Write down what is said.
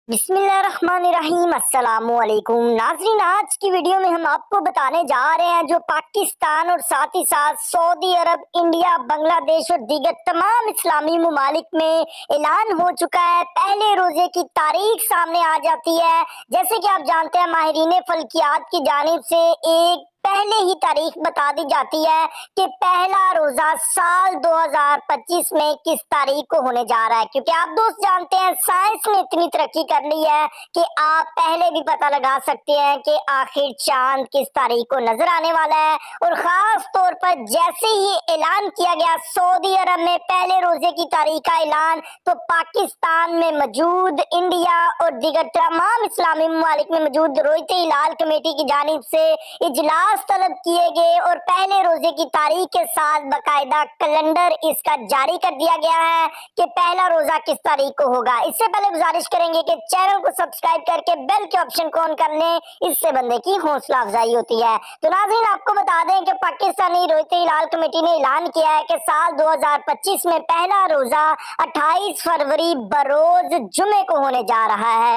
बिस्मिल्लाहिर्रहमानिर्रहीम अस्सलामुअलैकुम नाज़रीन, आज की वीडियो में हम आपको बताने जा रहे हैं जो पाकिस्तान और साथ ही साथ सऊदी अरब, इंडिया, बांग्लादेश और दीगर तमाम इस्लामी ममालिक में ऐलान हो चुका है। पहले रोजे की तारीख सामने आ जाती है। जैसे कि आप जानते हैं, माहिरीन फल्कियात की जानिब से एक पहले ही तारीख बता दी जाती है कि पहला रोजा साल 2025 में किस तारीख को होने जा रहा है, क्योंकि आप दोस्त जानते हैं साइंस ने इतनी तरक्की कर ली है कि आप पहले भी पता लगा सकते हैं कि आखिर चांद किस तारीख को नजर आने वाला है। और खास तौर पर जैसे ही ऐलान किया गया सऊदी अरब में पहले रोजे की तारीख का ऐलान, तो पाकिस्तान में मौजूद, इंडिया और दीगर तमाम इस्लामी ममालिक में मौजूद रोयते हिलाल कमेटी की जानिब से इजलास तलब किए गए और पहले रोजे की तारीख के साथ बाकायदा कैलेंडर इसका जारी कर दिया गया है कि पहला रोजा किस तारीख को होगा। इससे पहले गुजारिश करेंगे कि चैनल को सब्सक्राइब करके बेल के ऑप्शन को ऑन कर लें, इससे बंदे की हौसला अफजाई होती है। तो नाज़रीन, आपको बता दें कि पाकिस्तानी रोयते हिलाल कमेटी ने ऐलान किया है कि साल 2025 में पहला रोजा 28 फरवरी बरोज जुमे को होने जा रहा है।